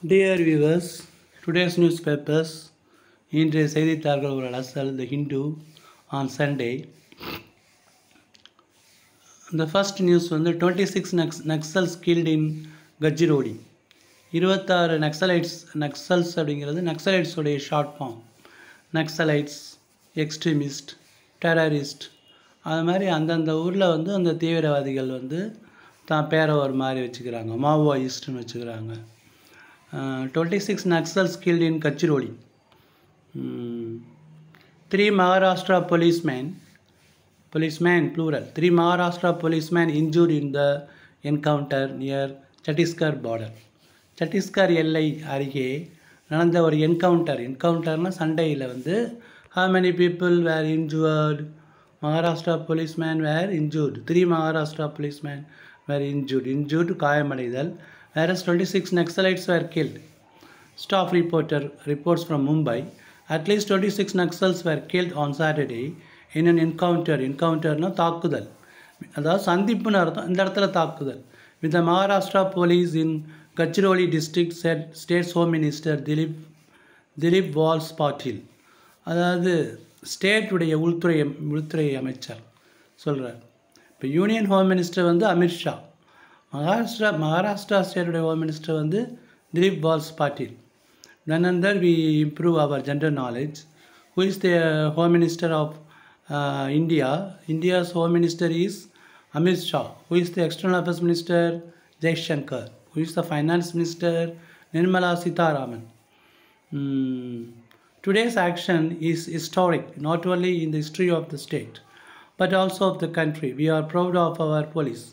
Dear viewers, today's newspapers, இன்றைய செய்தித்தாள்கள் ஒரு அலசல் The Hindu on Sunday. The first news வந்து 26 Naxals killed in Gadchiroli. 26 Naxals அப்படிங்கிறது நக்சலைட்ஸோடைய short form. Naxalites, extremist, terrorist, அது மாதிரி அந்தந்த ஊரில் வந்து அந்த தீவிரவாதிகள் வந்து தான் பேரை ஒரு மாதிரி வச்சுக்கிறாங்க, மாவோயிஸ்ட்னு வச்சுக்கிறாங்க. 26 Naxals killed in Gadchiroli. 3 Maharashtra policemen plural, 3 Maharashtra policemen injured in the encounter near Chhattisgarh border. Chhattisgarh எல்லை அருகே நடந்த ஒரு என்கவுண்டர்னா சண்டையில் வந்து how many people were injured? Maharashtra policemen were injured. 3 Maharashtra policemen were injured காயமடைதல். Whereas 26 Naxalites were killed. Staff reporter reports from Mumbai. At least 26 Naxals were killed on Saturday in an encounterனா தாக்குதல், அதாவது சந்திப்புன்னு அர்த்தம், இந்த இடத்துல தாக்குதல். With the Maharashtra police in Gadchiroli district, said State Home Minister Dilip Walsh Patil. அதாவது ஸ்டேட்டுடைய உள்துறை அமைச்சர் சொல்கிறார். இப்போ யூனியன் ஹோம் மினிஸ்டர் வந்து அமித்ஷா, மகாராஷ்டிரா ஸ்டேட்டுடைய ஹோம் மினிஸ்டர் வந்து Dilip Walse Patil. Then and there we improve our general knowledge. Who is the home minister of India? India's home minister is Amit Shah. Who is the external affairs minister? Jaishankar. Who is the finance minister? Nirmala Sitharaman. Today's action is historic, not only in the history of the state, but also of the country. We are proud of our police,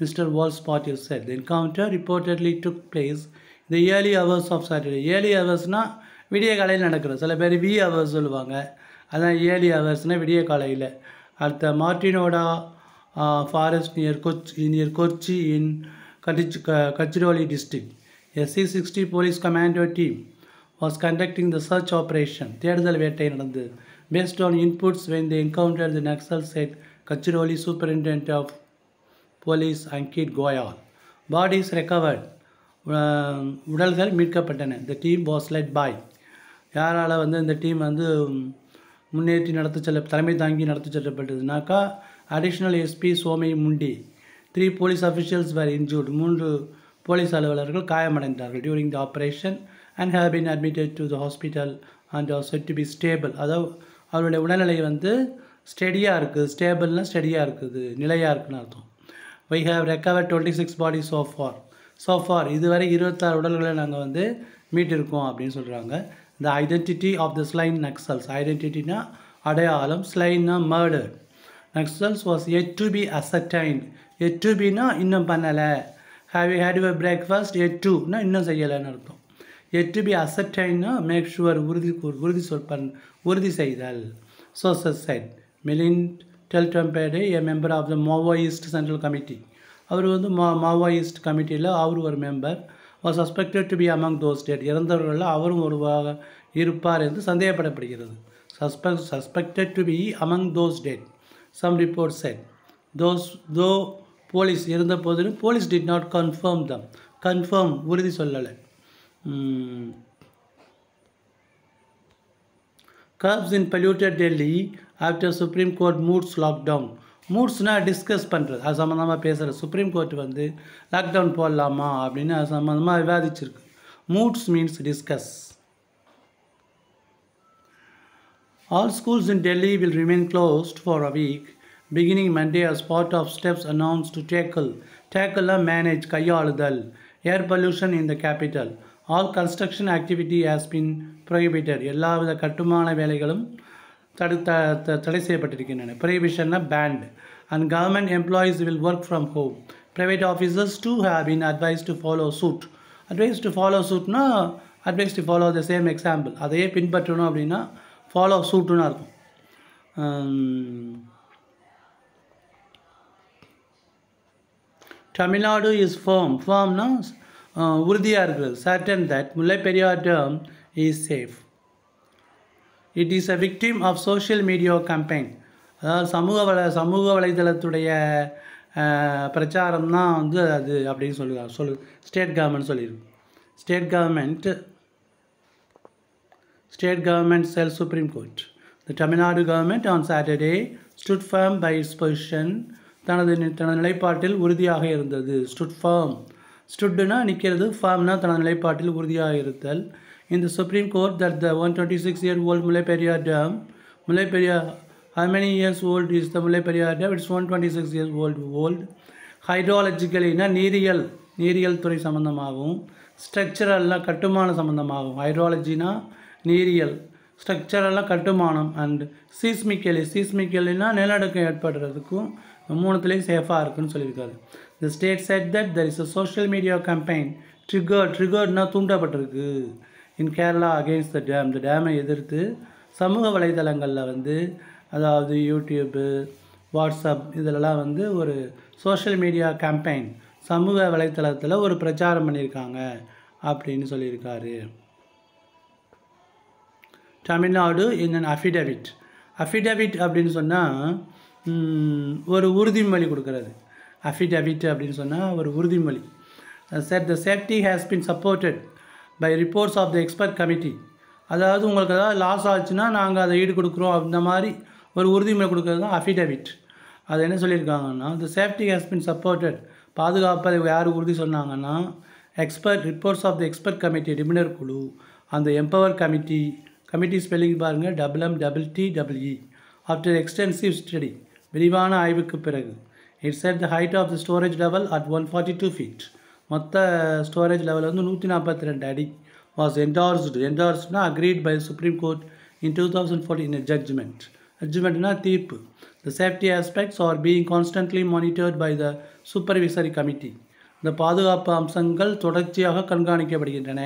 Mr. Walsh Patil said. The encounter reportedly took place in the early hours of Saturday. Early hours-னா விடிய காலையில் நடக்கிறது. சில பேர் we hours சொல்லுவாங்க, அதான் early ஹவர்ஸ்னால் விடிய காலையில். அடுத்த மார்டினோடா forest near Kochi in Gadchiroli district. A C-60 police commando team was conducting the search operation. தேடுதல் வேட்டை நடந்தது. Based on inputs when they encountered the Naxals, said Gadchiroli Superintendent of Police Ankit Goyal. Bodies recovered. உடல்கள் மீட்கப்பட்டன. The team was led by, யாரால் வந்து இந்த team வந்து முன்னேற்றி தலைமை தாங்கி நடத்தி செல்லப்பட்டதுனாக்கா additional SP Somay Munde. 3 police officials were injured. 3 police அலுவலர்கள் காயமடைந்தார்கள் during the operation and have been admitted to the hospital and are said to be stable. அதாவது அவருடைய உடல்நிலை வந்து ஸ்டெடியாக இருக்குது. ஸ்டேபிள்னால் ஸ்டெடியாக இருக்குது, நிலையாக இருக்குன்னு அர்த்தம். We have recovered 26 bodies so far இதுவரை 26 உடல்களை நாங்கள் வந்து மீட்டிருக்கோம் அப்படின்னு சொல்கிறாங்க. The identity of the slain Naxals, ஐடென்டிட்டினா அடையாளம், ஸ்லைன்னா murder. Naxals was yet to be ascertained. yet to be-னா இன்னும் பண்ணலை. have you had your breakfast? yet to-னா இன்னும் செய்யலைன்னு அர்த்தம். yet to be ascertained-னா make sure, உறுதி செய்தல். Sources said Milind Teltumpede, a member of the Maoist Central Committee, அவர் வந்து Maoist கமிட்டியில் அவர் ஒரு member, was suspected to be among those dead. இறந்தவர்களில் அவரும் ஒருவாக இருப்பார் என்று சந்தேகப்படப்படுகிறது. Suspected to be among those dead. Some reports said though police இருந்த போதிலும் police did not confirm உறுதி சொல்லலை. Curbs in polluted Delhi after Supreme Court moots lockdown. மூட்ஸ்னா discuss பண்ணுறது, அது சம்மந்தமாக பேசுகிறது. சுப்ரீம் கோர்ட் வந்து லாக்டவுன் போடலாமா அப்படின்னு அது சம்மந்தமாக விவாதிச்சிருக்கு. Moots means discuss. All schools in Delhi will remain closed for a week beginning Monday as part of steps announced to tackle manage கையாளுதல் air pollution in the capital. All construction activity has been prohibited. எல்லாவித கட்டுமான வேலைகளும் தடை செய்யப்பட்டிருக்கின்றன. prohibition banned. And government employees will work from home. Private officers too have been advised to follow suit. Advised to follow the same example. அதையே பின்பற்றணும் அப்படின்னா follow suitனு அர்த்தம். Tamil Nadu is firmனா உறுதியாக இருக்கிறது. certain that Mullai Periyar dam is safe. It is a victim of social media campaign. அதாவது சமூக வலைதளத்துடைய பிரச்சாரம் தான் வந்து அது அப்படின்னு ஸ்டேட் கவர்மெண்ட் சொல்லியிருக்கு. State government sells Supreme Court. The Tamil Nadu government on Saturday stood firm by its position. தனது நிலைப்பாட்டில் உறுதியாக இருந்தது. Stood firm. Stoodனா நிற்கிறது, firmனா தனது நிலைப்பாட்டில் உறுதியாக இருத்தல். In the Supreme Court that the 126-year-old Mullai Periyar Dam, Mullai Periyar, how many years old is the Mullai Periyar Dam? It's 126 years old. Hydrologically, நீரியல் துறை சம்பந்தமாகவும், ஸ்ட்ரக்சரல்லாம் கட்டுமான சம்பந்தமாகவும். ஹைட்ராலஜினா நீரியல், ஸ்ட்ரக்சரெல்லாம் கட்டுமானம், அண்ட் சீஸ்மிக்கலினா நிலநடுக்கம் ஏற்படுறதுக்கும் மூணுத்துலேயும் சேஃபாக இருக்குன்னு சொல்லியிருக்காரு. The state said that there is a social media campaign triggeredனா தூண்டப்பட்டிருக்கு in Kerala against the dam. The டேமை எதிர்த்து சமூக வலைதளங்களில் வந்து, அதாவது யூடியூப்பு, வாட்ஸ்அப் இதிலெல்லாம் வந்து ஒரு சோஷியல் மீடியா கேம்பெயின், சமூக வலைத்தளத்தில் ஒரு பிரச்சாரம் பண்ணியிருக்காங்க அப்படின்னு சொல்லியிருக்காரு. தமிழ்நாடு இன் அன் அஃபிடவிட் அப்படின்னு சொன்னால் ஒரு உறுதிமொழி கொடுக்கறது. அஃபிடவிட் அப்படின்னு சொன்னால் ஒரு உறுதிமொழி. said the safety has been supported by reports of the expert committee. அதாவது உங்களுக்கு ஏதாவது லாஸ் ஆச்சுன்னா நாங்கள் அதை ஈடு கொடுக்குறோம், அந்த மாதிரி ஒரு உறுதிமொழி கொடுக்கறது தான் அஃபிடவிட். அது என்ன சொல்லியிருக்காங்கன்னா, the safety has been supported, பாதுகாப்பை யார் உறுதி சொன்னாங்கன்னா, reports of the expert committee, நிபுணர் குழு, அந்த எம்பவர் கமிட்டி ஸ்பெல்லிங் பாருங்கள், MMTEE, ஆஃப்டர் எக்ஸ்டென்சிவ் ஸ்டடி, விரிவான ஆய்வுக்கு பிறகு. It set the height of the storage level at 142 feet, மொத்த ஸ்டோரேஜ் லெவல் வந்து 142 அடி. வாஸ் என்டார்ஸ்ட்னா agreed by Supreme Court in 2014 in a ஜட்ஜ்மெண்ட்னா தீர்ப்பு. The safety aspects are being constantly monitored by the supervisory committee. இந்த பாதுகாப்பு அம்சங்கள் தொடர்ச்சியாக கண்காணிக்கப்படுகின்றன.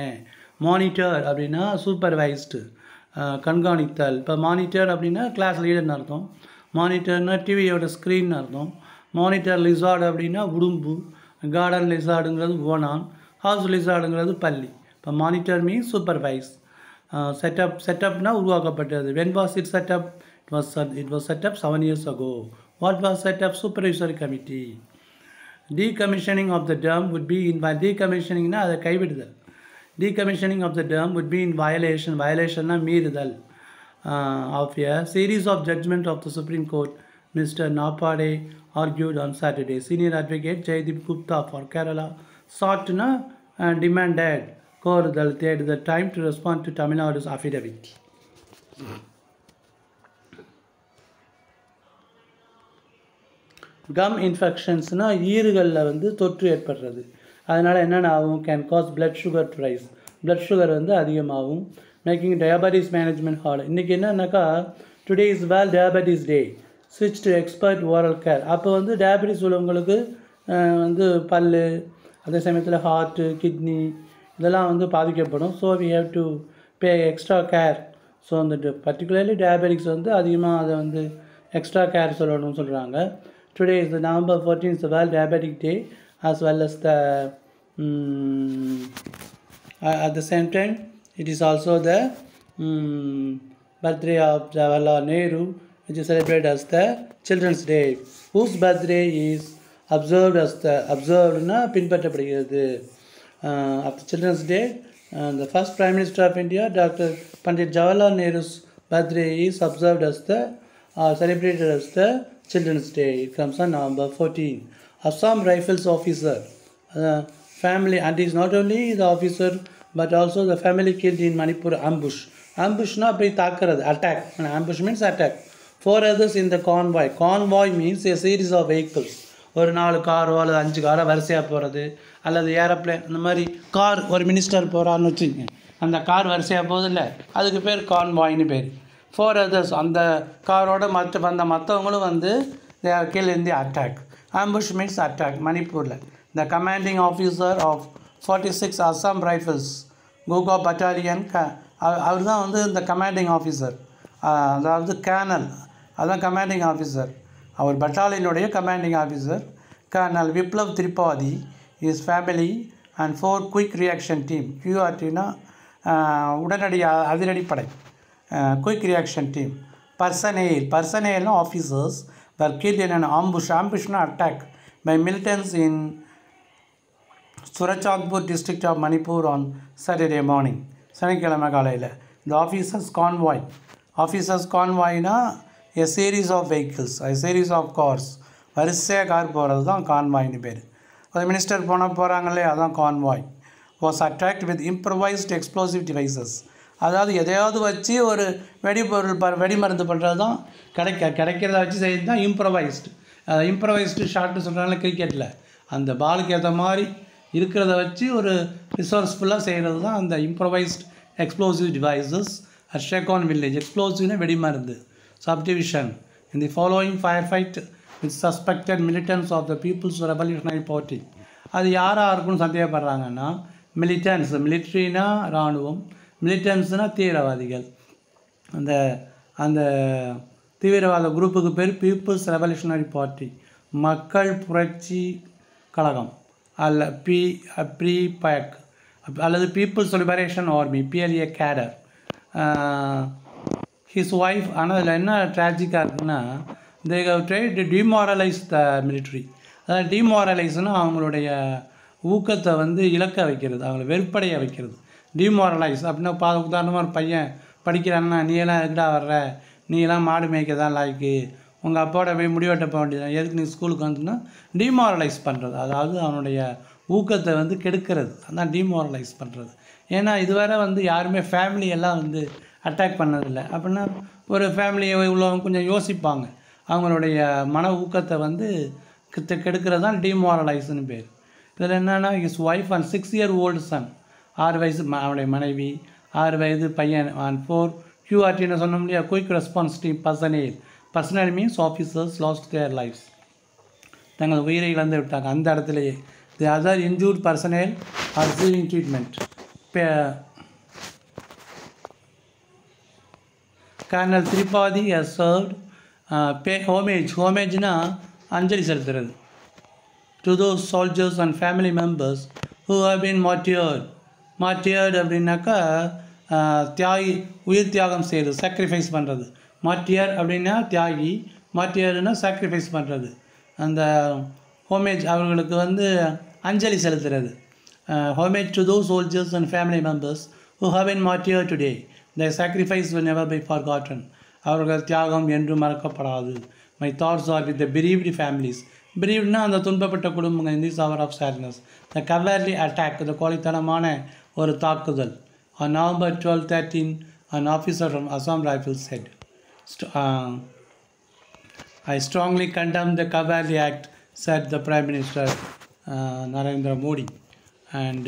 மானிட்டர் அப்படின்னா சூப்பர்வைஸ்டு, கண்காணித்தல். இப்போ மானிட்டர் அப்படின்னா கிளாஸ் லீடர்னு அர்த்தம். மானிட்டர்னா டிவியோட ஸ்க்ரீன் அர்த்தம். மானிட்டர் லிசார்டு அப்படின்னா உடும்பு. கார்டன் லிசார்டுங்கிறது ஓனான். ஹவுஸ் லிசார்டுங்கிறது பள்ளி. இப்போ மானிட்டர் மீன்ஸ் சூப்பர்வைஸ். செட்டப்னா உருவாக்கப்பட்டது. When was it set up? It was set up 7 years ago. What was set up? Supervisory committee. Decommissioning of the dam would be in decommissioningனா அதை கைவிடுதல். Decommissioning of the dam would be in violationனா மீறுதல் of a series of judgment of the Supreme Court. Mr. Napade argued on Saturday. Senior advocate Jaydeep Gupta for Kerala soughtனா demanded, கோருதல், தேடுதல், time to respond to Tamil Nadu's affidavit. Gum இன்ஃபெக்ஷன்ஸ்னால் ஈறுகளில் வந்து தொற்று ஏற்படுறது. அதனால் என்னென்ன ஆகும்? Can cause blood sugar to rise, blood sugar வந்து அதிகமாகும். Making diabetes management hard. இன்றைக்கி என்னன்னாக்கா, today is world diabetes day, ஸ்விட்ச் டு எக்ஸ்பர்ட் ஓரல் கேர். அப்போ வந்து டயபெட்டிஸ் உள்ளவங்களுக்கு வந்து பல், அதே சமயத்தில் ஹார்ட்டு, கிட்னி இதெல்லாம் வந்து பாதிக்கப்படும். So we have to pay extra care. So அந்த பர்டிகுலர்லி டயபெட்டிக்ஸ் வந்து அதிகமாக அதை வந்து எக்ஸ்ட்ரா கேர் சொல்லணும்னு சொல்கிறாங்க. Today is the November 14th, the World Diabetic Day, as well as the at the same time it is also the birthday of Jawaharlal Nehru, which is celebrated as the Children's Day, whose birthday is observed as the பின்பற்றப்படுகிறது of the Children's Day. The first Prime Minister of India, Dr. Pandit Jawaharlal Nehru's birthday is observed as the celebrated as the Children's Day. It comes on November 14. Assam Rifles officer, family, and is not only the officer but also the family killed in Manipur ambush. Ambushna போய் தாக்குறது, attack. Ambush means attack. 4 others in the convoy. Convoy means a series of vehicles. ஒரு 4 காரோ அல்லது 5 காரோ வரிசையாக போகிறது, அல்லது aeroplane, அந்த மாதிரி கார், ஒரு மினிஸ்டர் போகிறான்னு வச்சுக்கோங்க, அந்த கார் வரிசையாக போகுது இல்லை, அதுக்கு பேர் கான்வாய்னு பேர். 4 others, அந்த காரோட மற்றவங்களும் வந்து they are killed in the attack. Ambush means attack. மணிப்பூரில் the commanding officer of 46 Assam Rifles Goga Battalion, அவர் தான் வந்து இந்த கமாண்டிங் ஆஃபீஸர், அதாவது கேர்னல், அதுதான் கமாண்டிங் ஆஃபீஸர். அவர் பட்டாலியனுடைய commanding officer colonel Viplav Tripathi, is family and 4 quick reaction team. QRTனா உடனடி அதிரடிப்படை, quick reaction team. Personnel officers were killed in an ambush. Ambushna attack by militants in Surachapur district of Manipur on Saturday morning. சனிக்கிழமை காலையில் the officers convoy a series of vehicles, a series of cars. வரிசையாக car போகிறது தான் கான்வாய்னு பேர். அது minister போகிறாங்களே அதான் convoy. was attacked with improvised explosive devices. அதாவது எதையாவது வச்சு ஒரு வெடிமருந்து பண்ணுறது தான் கிடைக்கிறத வச்சு செய்கிறது தான் இம்ப்ரவைஸ்டு ஷாட்னு சொல்கிறாங்களே கிரிக்கெட்டில். அந்த பாலுக்கு ஏற்ற மாதிரி இருக்கிறத வச்சு ஒரு ரிசோர்ஸ்ஃபுல்லாக செய்கிறது தான் அந்த improvised explosive devices at Shegaon village. எக்ஸ்ப்ளோசிவ்னு வெடிமருந்து. Subdivision. In the following firefight with suspected militants of the People's Revolutionary Party. அது யாராக இருக்குன்னு சந்தேகப்படுறாங்கன்னா மிலிட்டன்ஸ், மிலிட்ரினா இராணுவம், மிலிட்டன்ஸ்னால் தீவிரவாதிகள். அந்த அந்த தீவிரவாத குரூப்புக்கு பேர் பீப்புள்ஸ் ரெவல்யூஷனரி பார்ட்டி, மக்கள் புரட்சி கழகம் அல்ல PPAC அல்லது பீப்புள்ஸ் லிபரேஷன் ஆர்மி PLA கேடர். His wife, ஆனால் என்ன ட்ராஜிக்காக இருக்குன்னா they have tried to demoralize the military. அதாவது டிமாரலைஸ்னால் அவங்களுடைய ஊக்கத்தை இழக்க வைக்கிறது, அவங்கள வெறுப்படைய வைக்கிறது. டிமாரலைஸ் அப்படின்னா உதாரணமாக ஒரு பையன் படிக்கிறான்னா நீ எல்லாம் எதுடா வர்ற, நீ எல்லாம் மாடு மேய்க்க தான் லாய்க்கு, உங்கள் அப்பாவோட போய் முடிவெட்ட போக வேண்டியது, எதுக்கு நீ ஸ்கூலுக்கு வந்துன்னா டிமாரலைஸ் பண்ணுறது. அதாவது அவனுடைய ஊக்கத்தை கெடுக்கிறது, அதான் டிமாரலைஸ் பண்ணுறது. ஏன்னா இதுவரை யாருமே ஃபேமிலியெல்லாம் அட்டாக் பண்ணதில்லை. அப்படின்னா ஒரு ஃபேமிலியை உள்ளவங்க கொஞ்சம் யோசிப்பாங்க, அவங்களுடைய மன ஊக்கத்தை கெடுக்கிறது தான் டிமாரலைஸ்னு பேர். இதில் என்னென்னா his wife and 6-year-old Sun, 6 வயசு அவனுடைய மனைவி, 6 வயது பையன், அண்ட் 4 QRTன்னு சொன்ன முடியாது, quick response team personnel means officers lost their lives, தங்கள் உயிரை இழந்து விட்டாங்க அந்த இடத்துலையே. The other injured personnel are receiving treatment. Colonel Tripathi has served pay homageனா அஞ்சலி செலுத்துறது to those soldiers and family members who have been martyred அப்படின்னாக்கா தியாகி, உயிர் தியாகம் செய்கிறது, சாக்ரிஃபைஸ் பண்ணுறது. மார்ட்டியர் அப்படின்னா தியாகி, மார்ட்டியர்னா சாக்ரிஃபைஸ் பண்ணுறது. அந்த ஹோமேஜ் அவர்களுக்கு அஞ்சலி செலுத்துறது. Homage to those soldiers and family members who have been martyred today. Their sacrifice will never be forgotten. அவர்கள் தியாகம் என்று மறக்கப்படாது. My thoughts are with the bereaved families. bereavedனா அந்த துன்பப்பட்ட குடும்பங்கள் in this hour of sadness. The cowardly attack, the கோழைத்தனமான ஒரு தாக்குதல். On November 12-13, an officer from Assam Rifles said, I strongly condemn the cowardly act, said the Prime Minister Narendra Modi. And